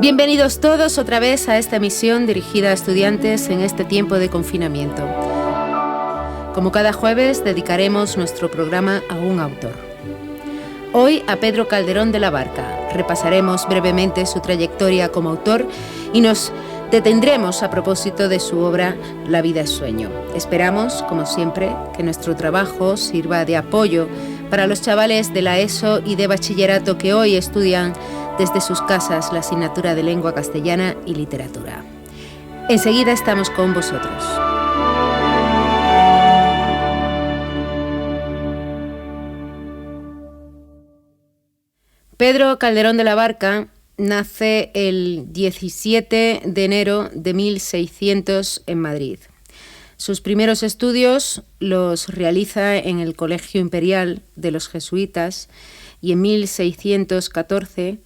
Bienvenidos todos otra vez a esta emisión dirigida a estudiantes en este tiempo de confinamiento. Como cada jueves, dedicaremos nuestro programa a un autor. Hoy a Pedro Calderón de la Barca. Repasaremos brevemente su trayectoria como autor y nos detendremos a propósito de su obra La vida es sueño. Esperamos, como siempre, que nuestro trabajo sirva de apoyo para los chavales de la ESO y de bachillerato que hoy estudian desde sus casas la asignatura de lengua castellana y literatura. Enseguida estamos con vosotros. Pedro Calderón de la Barca nace el 17 de enero de 1600 en Madrid. Sus primeros estudios los realiza en el Colegio Imperial de los Jesuitas y en 1614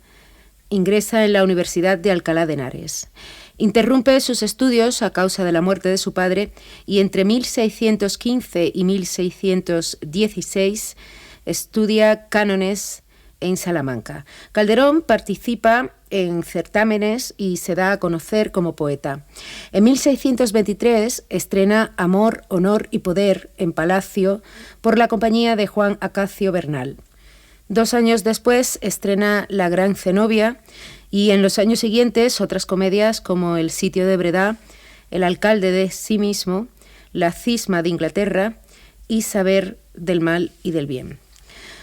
ingresa en la Universidad de Alcalá de Henares. Interrumpe sus estudios a causa de la muerte de su padre y entre 1615 y 1616 estudia cánones en Salamanca. Calderón participa en certámenes y se da a conocer como poeta. En 1623 estrena Amor, Honor y Poder en Palacio por la compañía de Juan Acacio Bernal. 2 años después estrena La Gran Zenobia y en los años siguientes otras comedias como El sitio de Breda, El alcalde de sí mismo, La cisma de Inglaterra y Saber del mal y del bien.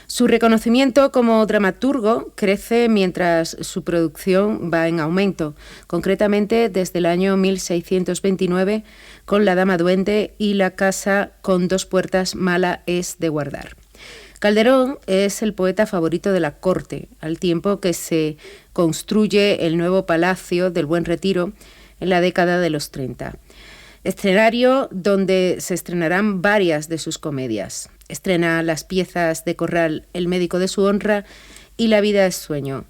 Su reconocimiento como dramaturgo crece mientras su producción va en aumento, concretamente desde el año 1629 con La dama duende y La casa con 2 puertas mala es de guardar. Calderón es el poeta favorito de la corte, al tiempo que se construye el nuevo Palacio del Buen Retiro en la década de los 30. Escenario donde se estrenarán varias de sus comedias. Estrena las piezas de Corral El médico de su honra y La vida es sueño,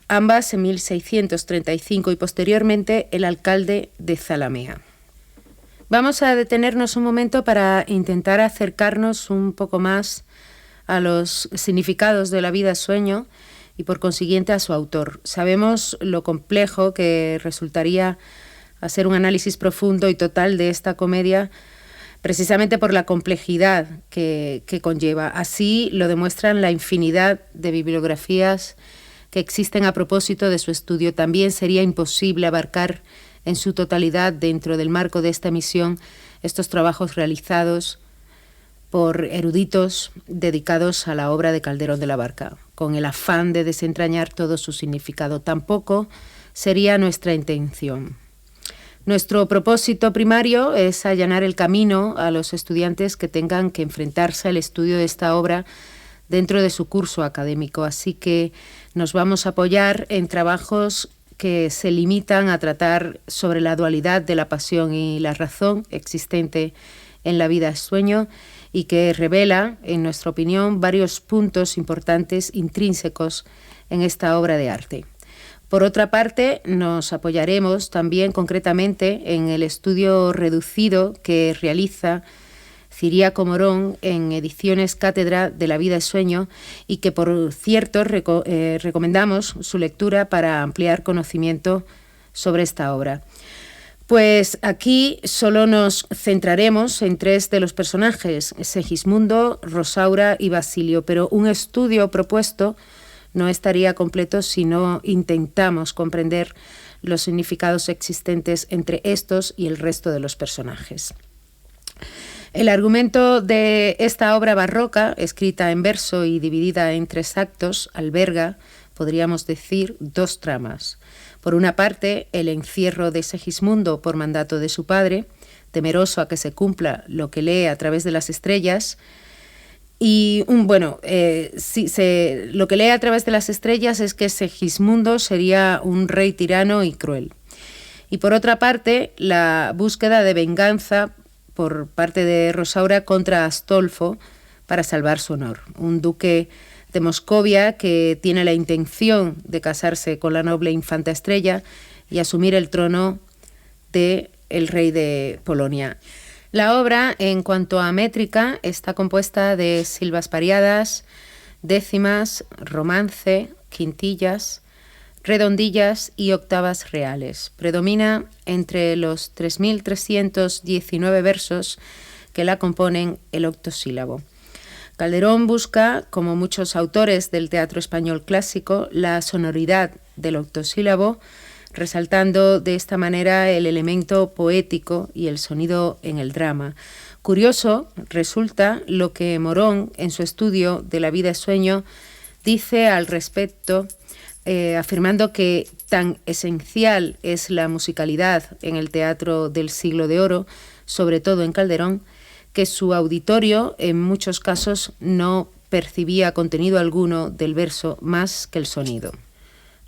ambas en 1635 y posteriormente El alcalde de Zalamea. Vamos a detenernos un momento para intentar acercarnos un poco más a los significados de La vida es sueño y por consiguiente a su autor. Sabemos lo complejo que resultaría hacer un análisis profundo y total de esta comedia precisamente por la complejidad que conlleva. Así lo demuestran la infinidad de bibliografías que existen a propósito de su estudio. También sería imposible abarcar en su totalidad dentro del marco de esta emisión estos trabajos realizados por eruditos dedicados a la obra de Calderón de la Barca, con el afán de desentrañar todo su significado. Tampoco sería nuestra intención. Nuestro propósito primario es allanar el camino a los estudiantes que tengan que enfrentarse al estudio de esta obra dentro de su curso académico. Así que nos vamos a apoyar en trabajos que se limitan a tratar sobre la dualidad de la pasión y la razón existente en La vida es sueño y que revela, en nuestra opinión, varios puntos importantes intrínsecos en esta obra de arte. Por otra parte, nos apoyaremos también concretamente en el estudio reducido que realiza Ciriaco Morón en Ediciones Cátedra de La vida es sueño y que, por cierto, recomendamos su lectura para ampliar conocimiento sobre esta obra. Pues aquí solo nos centraremos en 3 de los personajes, Segismundo, Rosaura y Basilio, pero un estudio propuesto no estaría completo si no intentamos comprender los significados existentes entre estos y el resto de los personajes. El argumento de esta obra barroca, escrita en verso y dividida en 3 actos, alberga, podríamos decir, 2 tramas. Por una parte, el encierro de Segismundo por mandato de su padre, temeroso a que se cumpla lo que lee a través de las estrellas. Y lo que lee a través de las estrellas es que Segismundo sería un rey tirano y cruel. Y por otra parte, la búsqueda de venganza por parte de Rosaura contra Astolfo para salvar su honor, un duque de Moscovia que tiene la intención de casarse con la noble infanta Estrella y asumir el trono del rey de Polonia. La obra, en cuanto a métrica, está compuesta de silbas pareadas, décimas, romance, quintillas, redondillas y octavas reales. Predomina entre los 3.319 versos que la componen el octosílabo. Calderón busca, como muchos autores del teatro español clásico, la sonoridad del octosílabo, resaltando de esta manera el elemento poético y el sonido en el drama. Curioso resulta lo que Morón, en su estudio de La vida es sueño, dice al respecto, afirmando que tan esencial es la musicalidad en el teatro del Siglo de Oro, sobre todo en Calderón, que su auditorio en muchos casos no percibía contenido alguno del verso más que el sonido.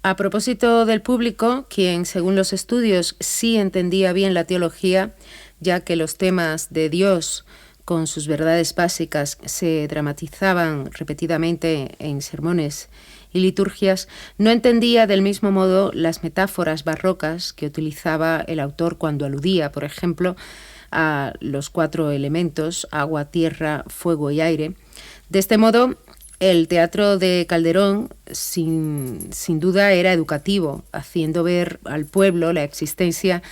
A propósito del público, quien según los estudios sí entendía bien la teología, ya que los temas de Dios con sus verdades básicas se dramatizaban repetidamente en sermones y liturgias, no entendía del mismo modo las metáforas barrocas que utilizaba el autor cuando aludía, por ejemplo, a los 4 elementos, agua, tierra, fuego y aire. De este modo, el teatro de Calderón sin duda era educativo, haciendo ver al pueblo la existencia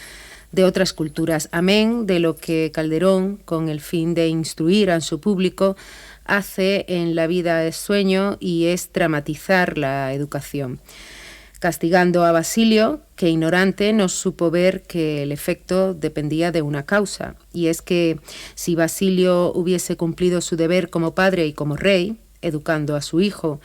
de otras culturas, amén de lo que Calderón, con el fin de instruir a su público, hace en La vida es sueño, y es dramatizar la educación, castigando a Basilio, que ignorante no supo ver que el efecto dependía de una causa, y es que si Basilio hubiese cumplido su deber como padre y como rey, educando a su hijo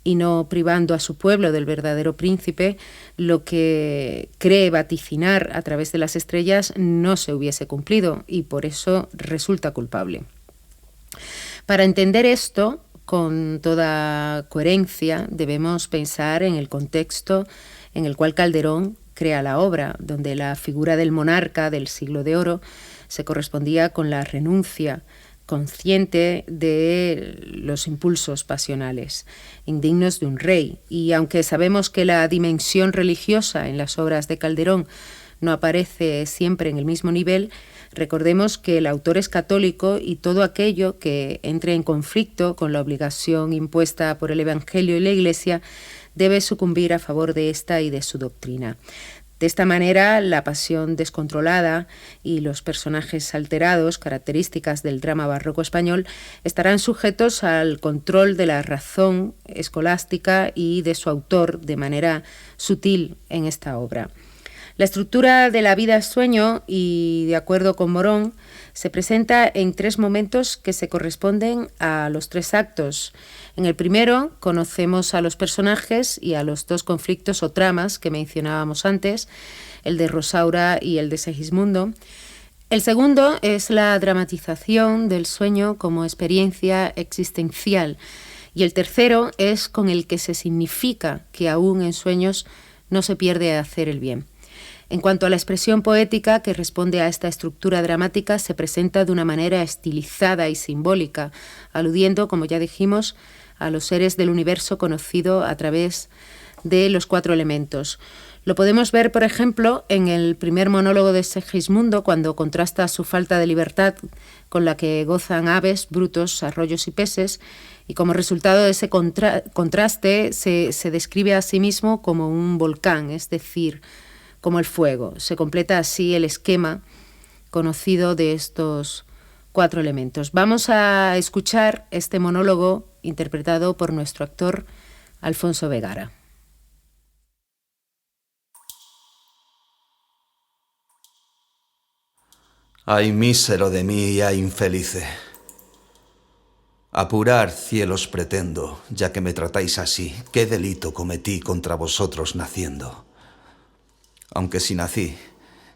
y no privando a su pueblo del verdadero príncipe, lo que cree vaticinar a través de las estrellas no se hubiese cumplido, y por eso resulta culpable. Para entender esto con toda coherencia, debemos pensar en el contexto en el cual Calderón crea la obra, donde la figura del monarca del Siglo de Oro se correspondía con la renuncia consciente de los impulsos pasionales, indignos de un rey. Y aunque sabemos que la dimensión religiosa en las obras de Calderón no aparece siempre en el mismo nivel, recordemos que el autor es católico, y todo aquello que entre en conflicto con la obligación impuesta por el Evangelio y la Iglesia debe sucumbir a favor de esta y de su doctrina. De esta manera, la pasión descontrolada y los personajes alterados, características del drama barroco español, estarán sujetos al control de la razón escolástica y de su autor de manera sutil en esta obra. La estructura de La vida es sueño, y de acuerdo con Morón, se presenta en 3 momentos que se corresponden a los 3 actos. En el primero conocemos a los personajes y a los 2 conflictos o tramas que mencionábamos antes, el de Rosaura y el de Segismundo. El segundo es la dramatización del sueño como experiencia existencial, y el tercero es con el que se significa que aún en sueños no se pierde hacer el bien. En cuanto a la expresión poética que responde a esta estructura dramática, se presenta de una manera estilizada y simbólica, aludiendo, como ya dijimos, a los seres del universo conocido a través de los 4 elementos. Lo podemos ver, por ejemplo, en el primer monólogo de Segismundo, cuando contrasta su falta de libertad con la que gozan aves, brutos, arroyos y peces, y como resultado de ese contraste se describe a sí mismo como un volcán, es decir, como el fuego. Se completa así el esquema conocido de estos 4 elementos. Vamos a escuchar este monólogo interpretado por nuestro actor Alfonso Vegara. Ay mísero de mí y ay infelice. Apurar cielos pretendo, ya que me tratáis así. ¿Qué delito cometí contra vosotros naciendo? Aunque si nací,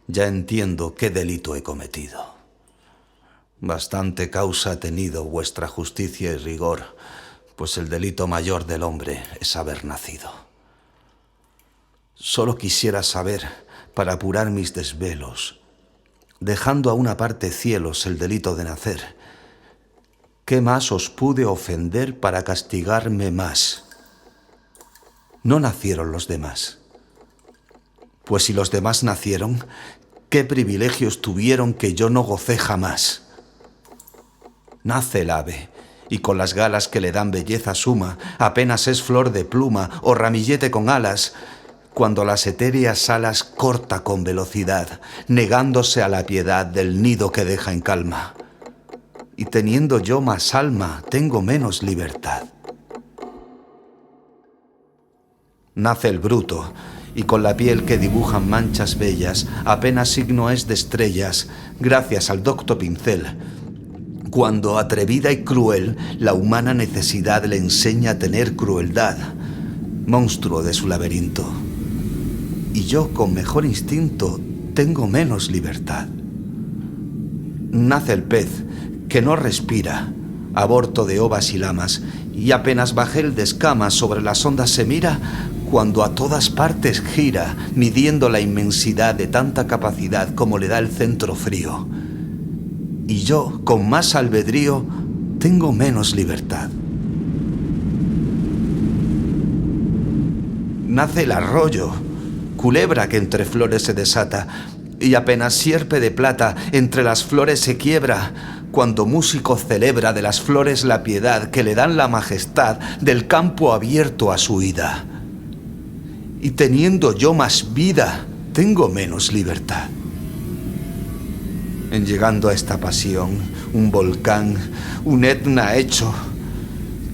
ya entiendo qué delito he cometido. Bastante causa ha tenido vuestra justicia y rigor, pues el delito mayor del hombre es haber nacido. Solo quisiera saber, para apurar mis desvelos, dejando a una parte cielos el delito de nacer, ¿qué más os pude ofender para castigarme más? No nacieron los demás. Pues si los demás nacieron, ¿qué privilegios tuvieron que yo no gocé jamás? Nace el ave, y con las galas que le dan belleza suma, apenas es flor de pluma o ramillete con alas, cuando las etéreas alas corta con velocidad, negándose a la piedad del nido que deja en calma. Y teniendo yo más alma, tengo menos libertad. Nace el bruto, y con la piel que dibujan manchas bellas, apenas signo es de estrellas, gracias al docto pincel, cuando atrevida y cruel, la humana necesidad le enseña a tener crueldad, monstruo de su laberinto. Y yo, con mejor instinto, tengo menos libertad. Nace el pez, que no respira, aborto de ovas y lamas, y apenas bajel de escamas sobre las ondas se mira, cuando a todas partes gira, midiendo la inmensidad de tanta capacidad como le da el centro frío. Y yo, con más albedrío, tengo menos libertad. Nace el arroyo, culebra que entre flores se desata, y apenas sierpe de plata entre las flores se quiebra, cuando músico celebra de las flores la piedad que le dan la majestad del campo abierto a su ida. Y teniendo yo más vida, tengo menos libertad. En llegando a esta pasión, un volcán, un Etna hecho,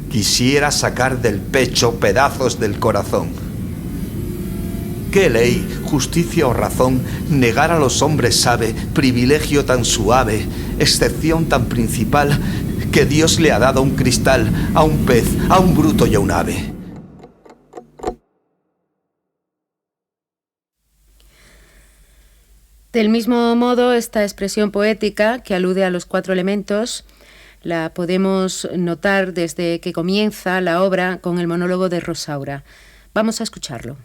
quisiera sacar del pecho pedazos del corazón. ¿Qué ley, justicia o razón negar a los hombres sabe privilegio tan suave, excepción tan principal que Dios le ha dado a un cristal, a un pez, a un bruto y a un ave? Del mismo modo, esta expresión poética, que alude a los 4 elementos, la podemos notar desde que comienza la obra con el monólogo de Rosaura. Vamos a escucharlo.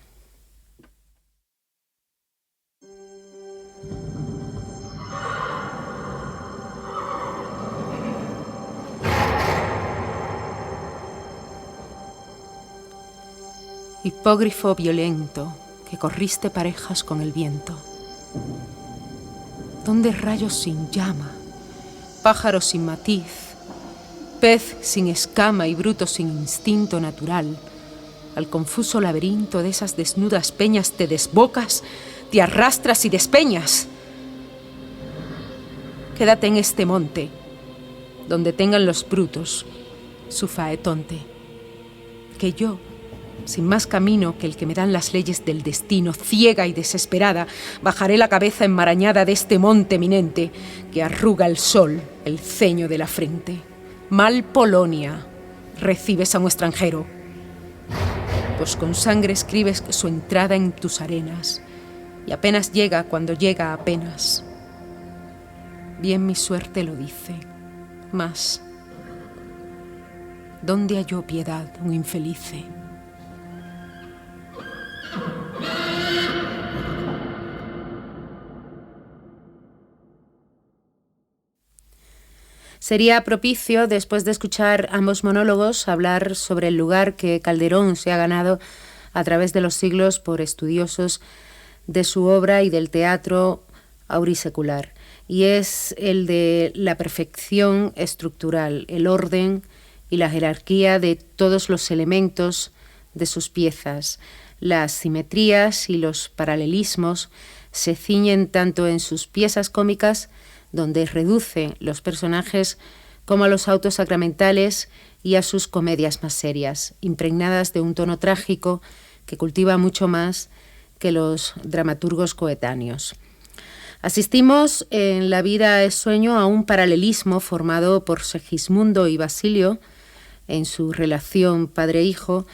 Hipógrifo violento, que corriste parejas con el viento. ¿Dónde rayos sin llama, pájaro sin matiz, pez sin escama y bruto sin instinto natural? Al confuso laberinto de esas desnudas peñas te desbocas, te arrastras y despeñas. Quédate en este monte, donde tengan los brutos su faetonte, que yo, sin más camino que el que me dan las leyes del destino, ciega y desesperada, bajaré la cabeza enmarañada de este monte eminente que arruga el sol el ceño de la frente. Mal Polonia, recibes a un extranjero, pues con sangre escribes su entrada en tus arenas, y apenas llega cuando llega apenas. Bien mi suerte lo dice, mas ¿dónde halló piedad un infelice? Sería propicio, después de escuchar ambos monólogos, hablar sobre el lugar que Calderón se ha ganado a través de los siglos por estudiosos de su obra y del teatro aurisecular, y es el de la perfección estructural, el orden y la jerarquía de todos los elementos de sus piezas. Las simetrías y los paralelismos se ciñen tanto en sus piezas cómicas, donde reduce los personajes, como a los autos sacramentales y a sus comedias más serias, impregnadas de un tono trágico que cultiva mucho más que los dramaturgos coetáneos. Asistimos en La vida es sueño a un paralelismo formado por Segismundo y Basilio en su relación padre-hijo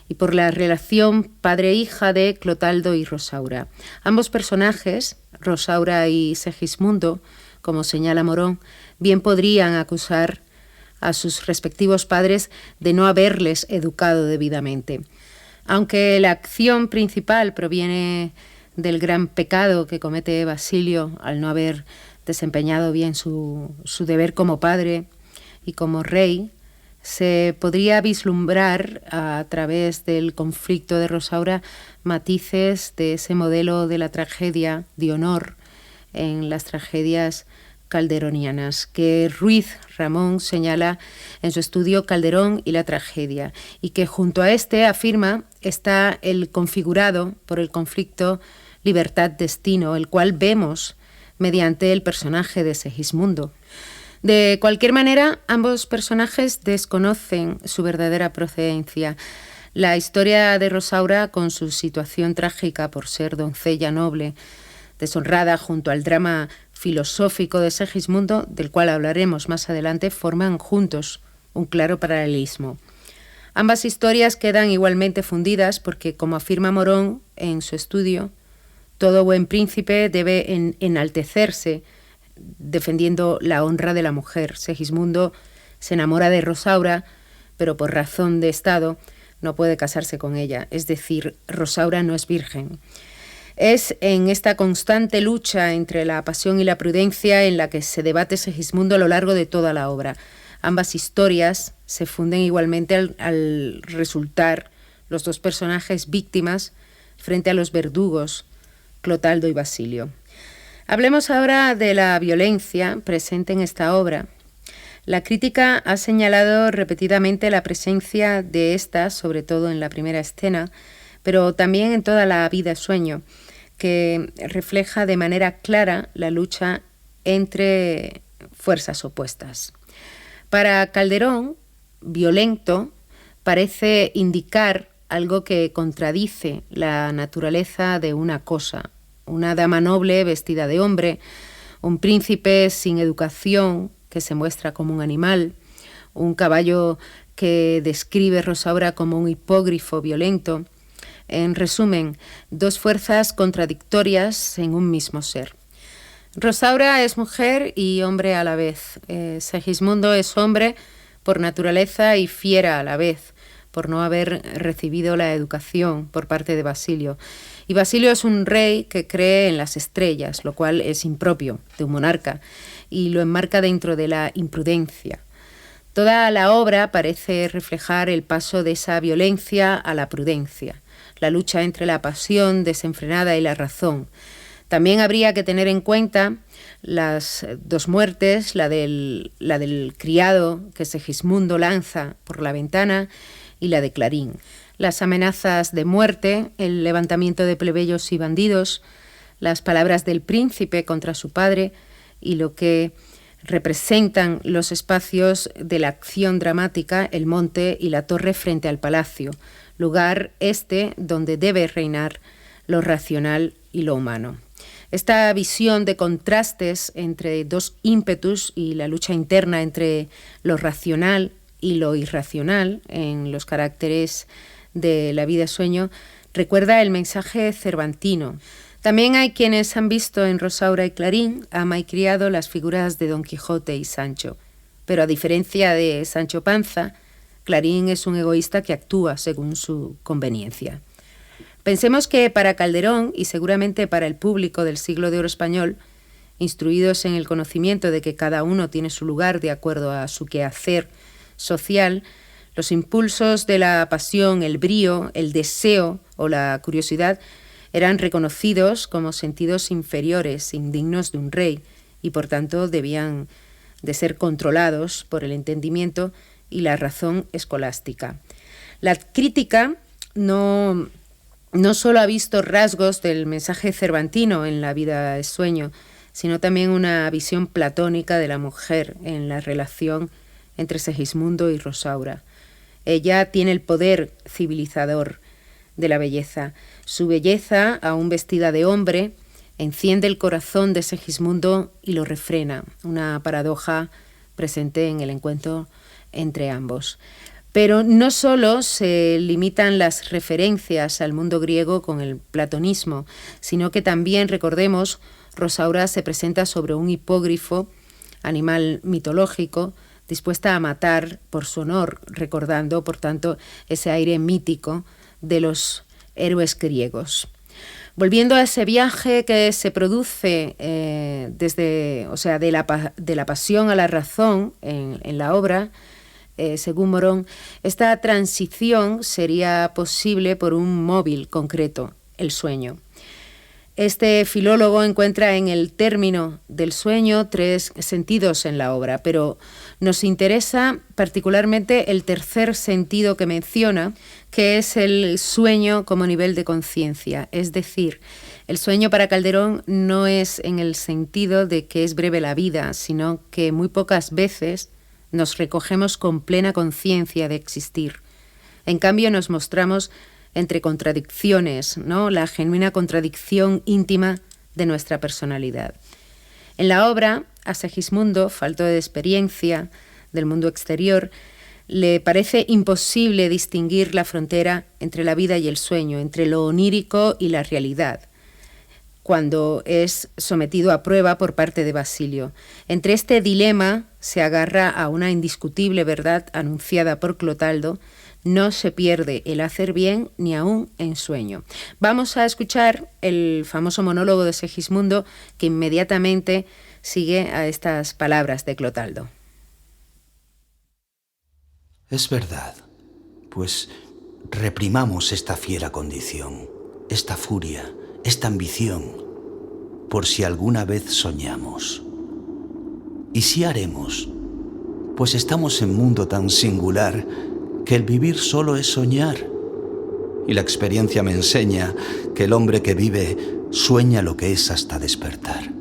y por la relación padre-hija de Clotaldo y Rosaura. Ambos personajes, Rosaura y Segismundo, como señala Morón, bien podrían acusar a sus respectivos padres de no haberles educado debidamente. Aunque la acción principal proviene del gran pecado que comete Basilio al no haber desempeñado bien su deber como padre y como rey, se podría vislumbrar a través del conflicto de Rosaura matices de ese modelo de la tragedia de honor en las tragedias calderonianas, que Ruiz Ramón señala en su estudio Calderón y la tragedia, y que junto a este afirma está el configurado por el conflicto libertad-destino, el cual vemos mediante el personaje de Segismundo. De cualquier manera, ambos personajes desconocen su verdadera procedencia. La historia de Rosaura, con su situación trágica por ser doncella noble, deshonrada, junto al drama filosófico de Segismundo, del cual hablaremos más adelante, forman juntos un claro paralelismo. Ambas historias quedan igualmente fundidas porque, como afirma Morón en su estudio, todo buen príncipe debe enaltecerse defendiendo la honra de la mujer. Segismundo se enamora de Rosaura, pero por razón de estado no puede casarse con ella, es decir, Rosaura no es virgen. Es en esta constante lucha entre la pasión y la prudencia en la que se debate Segismundo a lo largo de toda la obra. Ambas historias se funden igualmente al resultar los dos personajes víctimas frente a los verdugos, Clotaldo y Basilio. Hablemos ahora de la violencia presente en esta obra. La crítica ha señalado repetidamente la presencia de esta, sobre todo en la primera escena, pero también en toda la vida-sueño, que refleja de manera clara la lucha entre fuerzas opuestas. Para Calderón, violento parece indicar algo que contradice la naturaleza de una cosa. Una dama noble vestida de hombre, un príncipe sin educación que se muestra como un animal, un caballo que describe Rosaura como un hipógrifo violento. En resumen, dos fuerzas contradictorias en un mismo ser. Rosaura es mujer y hombre a la vez. Segismundo es hombre por naturaleza y fiera a la vez, por no haber recibido la educación por parte de Basilio. Y Basilio es un rey que cree en las estrellas, lo cual es impropio de un monarca, y lo enmarca dentro de la imprudencia. Toda la obra parece reflejar el paso de esa violencia a la prudencia, la lucha entre la pasión desenfrenada y la razón. También habría que tener en cuenta las dos muertes, la del criado que Segismundo lanza por la ventana y la de Clarín. Las amenazas de muerte, el levantamiento de plebeyos y bandidos, las palabras del príncipe contra su padre y lo que representan los espacios de la acción dramática, el monte y la torre frente al palacio, lugar donde debe reinar lo racional y lo humano. Esta visión de contrastes entre dos ímpetus y la lucha interna entre lo racional y lo irracional en los caracteres de la vida-sueño recuerda el mensaje cervantino. También hay quienes han visto en Rosaura y Clarín, ama y criado, las figuras de Don Quijote y Sancho. Pero a diferencia de Sancho Panza, Clarín es un egoísta que actúa según su conveniencia. Pensemos que para Calderón, y seguramente para el público del siglo de oro español, instruidos en el conocimiento de que cada uno tiene su lugar de acuerdo a su quehacer social, los impulsos de la pasión, el brío, el deseo o la curiosidad eran reconocidos como sentidos inferiores, indignos de un rey, y por tanto debían de ser controlados por el entendimiento y la razón escolástica. La crítica no solo ha visto rasgos del mensaje cervantino en la vida-sueño, sino también una visión platónica de la mujer en la relación entre Segismundo y Rosaura. Ella tiene el poder civilizador de la belleza. Su belleza, aún vestida de hombre, enciende el corazón de Segismundo y lo refrena, una paradoja presente en el encuentro entre ambos. Pero no solo se limitan las referencias al mundo griego con el platonismo, sino que también, recordemos, Rosaura se presenta sobre un hipógrifo, animal mitológico, dispuesta a matar por su honor, recordando, por tanto, ese aire mítico de los héroes griegos. Volviendo a ese viaje que se produce de la pasión a la razón en la obra, según Morón, esta transición sería posible por un móvil concreto, el sueño. Este filólogo encuentra en el término del sueño 3 sentidos en la obra, pero nos interesa particularmente el tercer sentido que menciona, que es el sueño como nivel de conciencia. Es decir, el sueño para Calderón no es en el sentido de que es breve la vida, sino que muy pocas veces nos recogemos con plena conciencia de existir. En cambio, nos mostramos entre contradicciones, ¿no? La genuina contradicción íntima de nuestra personalidad. En la obra, a Segismundo, falto de experiencia del mundo exterior, le parece imposible distinguir la frontera entre la vida y el sueño, entre lo onírico y la realidad, cuando es sometido a prueba por parte de Basilio. Entre este dilema se agarra a una indiscutible verdad anunciada por Clotaldo: no se pierde el hacer bien ni aún en sueño. Vamos a escuchar el famoso monólogo de Segismundo, que inmediatamente sigue a estas palabras de Clotaldo. Es verdad, pues reprimamos esta fiera condición, esta furia, esta ambición, por si alguna vez soñamos. Y si haremos, pues estamos en mundo tan singular que el vivir solo es soñar. Y la experiencia me enseña que el hombre que vive sueña lo que es hasta despertar.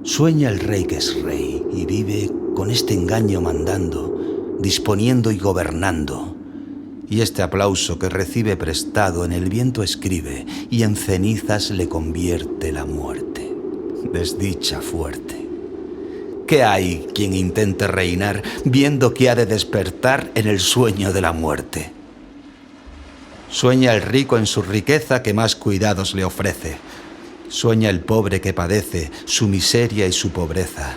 Sueña el rey que es rey y vive con este engaño mandando, disponiendo y gobernando. Y este aplauso que recibe prestado en el viento escribe y en cenizas le convierte la muerte. Desdicha fuerte. ¿Qué hay quien intente reinar viendo que ha de despertar en el sueño de la muerte? Sueña el rico en su riqueza que más cuidados le ofrece. Sueña el pobre que padece su miseria y su pobreza.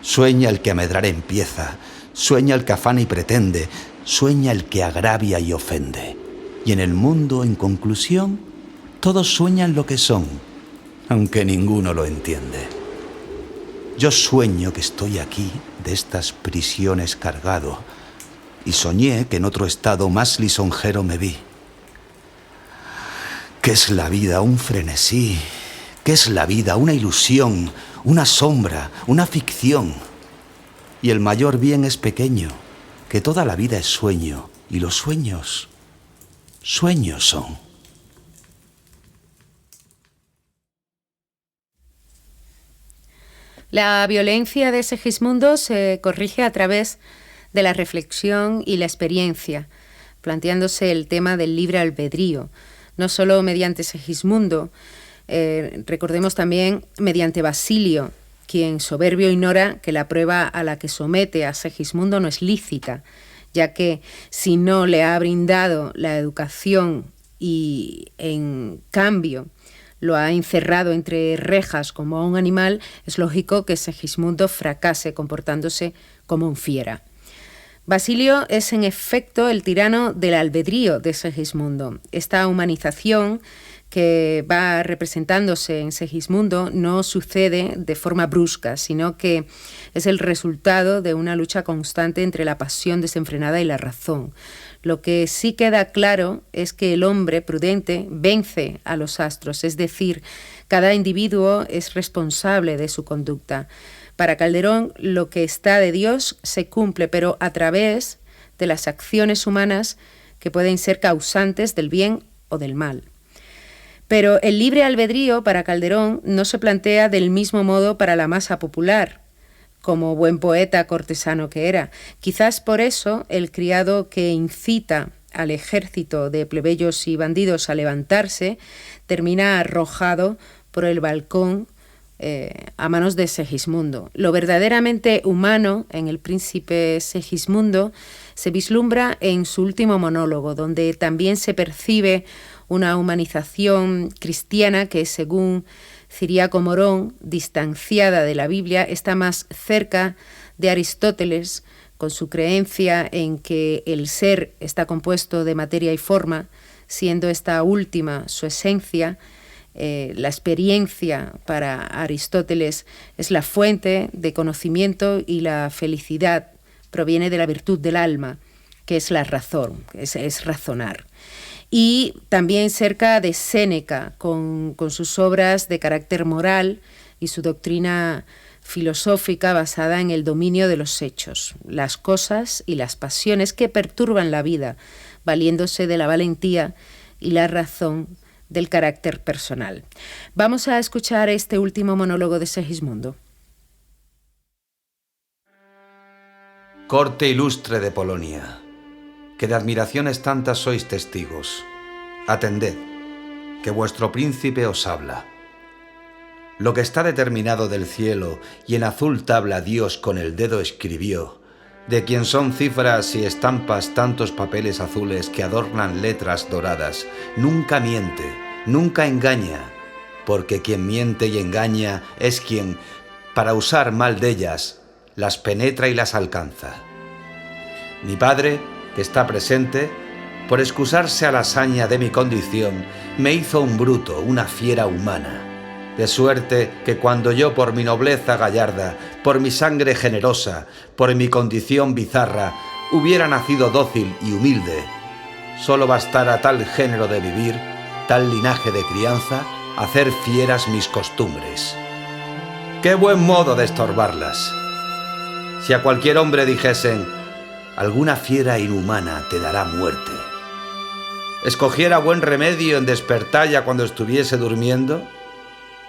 Sueña el que a medrar empieza. Sueña el que afana y pretende. Sueña el que agravia y ofende. Y en el mundo, en conclusión, todos sueñan lo que son, aunque ninguno lo entiende. Yo sueño que estoy aquí, de estas prisiones cargado, y soñé que en otro estado más lisonjero me vi. ¿Qué es la vida? Un frenesí. ¿Qué es la vida? Una ilusión, una sombra, una ficción. Y el mayor bien es pequeño, que toda la vida es sueño, y los sueños, sueños son. La violencia de Segismundo se corrige a través de la reflexión y la experiencia, planteándose el tema del libre albedrío, no solo mediante Segismundo, recordemos también mediante Basilio, quien soberbio ignora que la prueba a la que somete a Segismundo no es lícita, ya que si no le ha brindado la educación y en cambio lo ha encerrado entre rejas como a un animal, es lógico que Segismundo fracase comportándose como un fiera. Basilio es en efecto el tirano del albedrío de Segismundo. Esta humanización que va representándose en Segismundo no sucede de forma brusca, sino que es el resultado de una lucha constante entre la pasión desenfrenada y la razón. Lo que sí queda claro es que el hombre prudente vence a los astros, es decir, cada individuo es responsable de su conducta. Para Calderón, lo que está de Dios se cumple, pero a través de las acciones humanas que pueden ser causantes del bien o del mal. Pero el libre albedrío para Calderón no se plantea del mismo modo para la masa popular, como buen poeta cortesano que era. Quizás por eso el criado que incita al ejército de plebeyos y bandidos a levantarse termina arrojado por el balcón a manos de Segismundo. Lo verdaderamente humano en el príncipe Segismundo se vislumbra en su último monólogo, donde también se percibe una humanización cristiana que, según Ciriaco Morón, distanciada de la Biblia, está más cerca de Aristóteles, con su creencia en que el ser está compuesto de materia y forma, siendo esta última su esencia. La experiencia para Aristóteles es la fuente de conocimiento y la felicidad proviene de la virtud del alma, que es la razón, es razonar. y también cerca de Séneca, con sus obras de carácter moral y su doctrina filosófica basada en el dominio de los hechos, las cosas y las pasiones que perturban la vida, valiéndose de la valentía y la razón del carácter personal. Vamos a escuchar este último monólogo de Segismundo. Corte ilustre de Polonia, que de admiraciones tantas sois testigos, atended, que vuestro príncipe os habla. Lo que está determinado del cielo y en azul tabla Dios con el dedo escribió, de quien son cifras y estampas tantos papeles azules que adornan letras doradas, nunca miente, nunca engaña, porque quien miente y engaña es quien, para usar mal de ellas, las penetra y las alcanza. Mi padre, que está presente, por excusarse a la saña de mi condición, me hizo un bruto, una fiera humana. De suerte que cuando yo por mi nobleza gallarda, por mi sangre generosa, por mi condición bizarra, hubiera nacido dócil y humilde, solo bastara tal género de vivir, tal linaje de crianza, hacer fieras mis costumbres. ¡Qué buen modo de estorbarlas! Si a cualquier hombre dijesen, alguna fiera inhumana te dará muerte, ¿escogiera buen remedio en despertalla cuando estuviese durmiendo?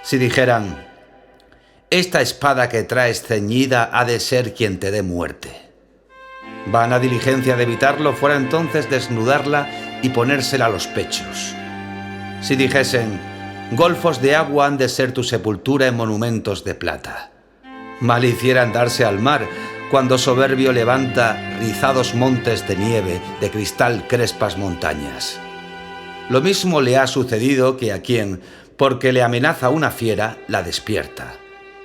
Si dijeran, esta espada que traes ceñida ha de ser quien te dé muerte, vana diligencia de evitarlo fuera entonces desnudarla y ponérsela a los pechos. Si dijesen, golfos de agua han de ser tu sepultura en monumentos de plata, mal hicieran darse al mar cuando soberbio levanta rizados montes de nieve, de cristal crespas montañas. Lo mismo le ha sucedido que a quien, porque le amenaza una fiera, la despierta,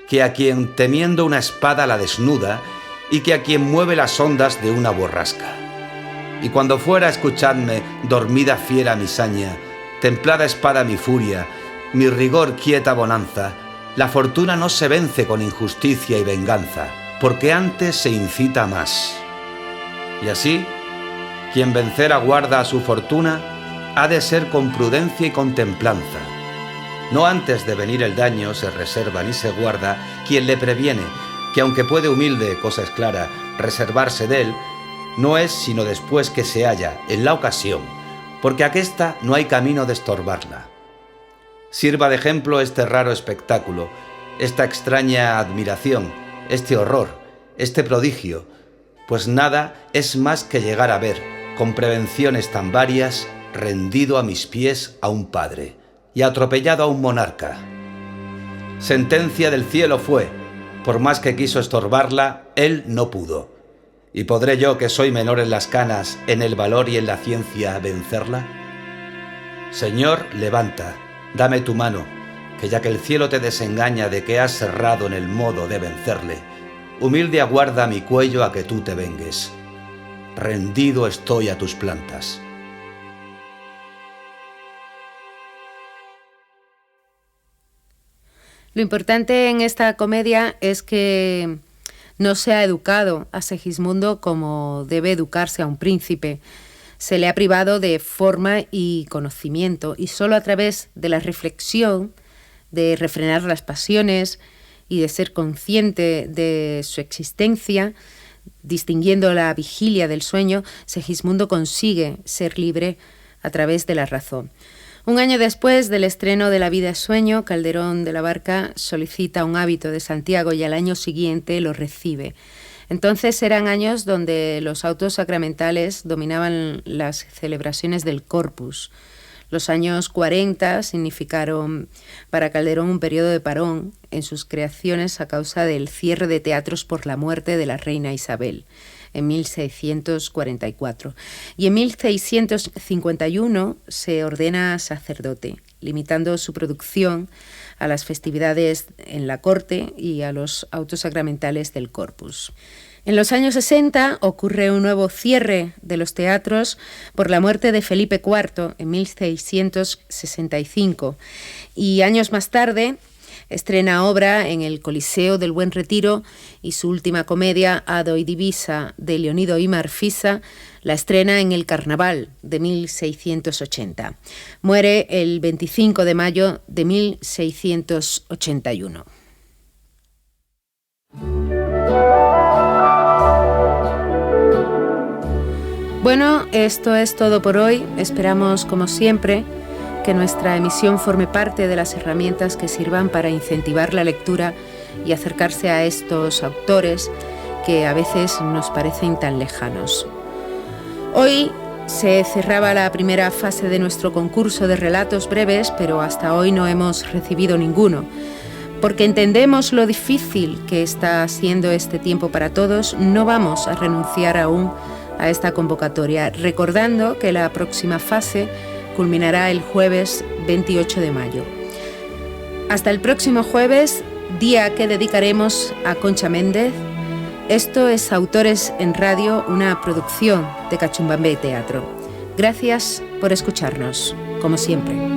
que a quien temiendo una espada la desnuda y que a quien mueve las ondas de una borrasca. Y cuando fuera, escuchadme, dormida fiera mi saña, templada espada mi furia, mi rigor quieta bonanza, la fortuna no se vence con injusticia y venganza, porque antes se incita más. Y así, quien vencer aguarda a su fortuna, ha de ser con prudencia y con templanza. No antes de venir el daño se reserva ni se guarda quien le previene, que aunque puede humilde, cosa es clara, reservarse de él, no es sino después que se halla en la ocasión, porque aquesta no hay camino de estorbarla. Sirva de ejemplo este raro espectáculo, esta extraña admiración, este horror, este prodigio, pues nada es más que llegar a ver, con prevenciones tan varias, rendido a mis pies a un padre y atropellado a un monarca. Sentencia del cielo fue, por más que quiso estorbarla, él no pudo. ¿Y podré yo, que soy menor en las canas, en el valor y en la ciencia, vencerla? Señor, levanta, dame tu mano, que ya que el cielo te desengaña de que has errado en el modo de vencerle, humilde aguarda mi cuello a que tú te vengues. Rendido estoy a tus plantas. Lo importante en esta comedia es que no se ha educado a Segismundo como debe educarse a un príncipe. Se le ha privado de forma y conocimiento, y solo a través de la reflexión, de refrenar las pasiones y de ser consciente de su existencia, distinguiendo la vigilia del sueño, Segismundo consigue ser libre a través de la razón. Un año después del estreno de La vida es sueño, Calderón de la Barca solicita un hábito de Santiago y al año siguiente lo recibe. Entonces eran años donde los autos sacramentales dominaban las celebraciones del Corpus. Los años 40 significaron para Calderón un periodo de parón en sus creaciones a causa del cierre de teatros por la muerte de la reina Isabel en 1644. Y en 1651 se ordena sacerdote, limitando su producción a las festividades en la corte y a los autos sacramentales del Corpus. En los años 60 ocurre un nuevo cierre de los teatros por la muerte de Felipe IV en 1665 y años más tarde Estrena obra en el Coliseo del Buen Retiro y su última comedia, Ado y Divisa, de Leonido y Marfisa, la estrena en el Carnaval de 1680. Muere el 25 de mayo de 1681. Bueno, esto es todo por hoy. Esperamos, como siempre, que nuestra emisión forme parte de las herramientas que sirvan para incentivar la lectura y acercarse a estos autores que a veces nos parecen tan lejanos. Hoy se cerraba la primera fase de nuestro concurso de relatos breves, pero hasta hoy no hemos recibido ninguno. Porque entendemos lo difícil que está siendo este tiempo para todos, no vamos a renunciar aún a esta convocatoria, recordando que la próxima fase culminará el jueves 28 de mayo. Hasta el próximo jueves, día que dedicaremos a Concha Méndez. Esto es Autores en Radio, una producción de Cachumbambé Teatro. Gracias por escucharnos, como siempre.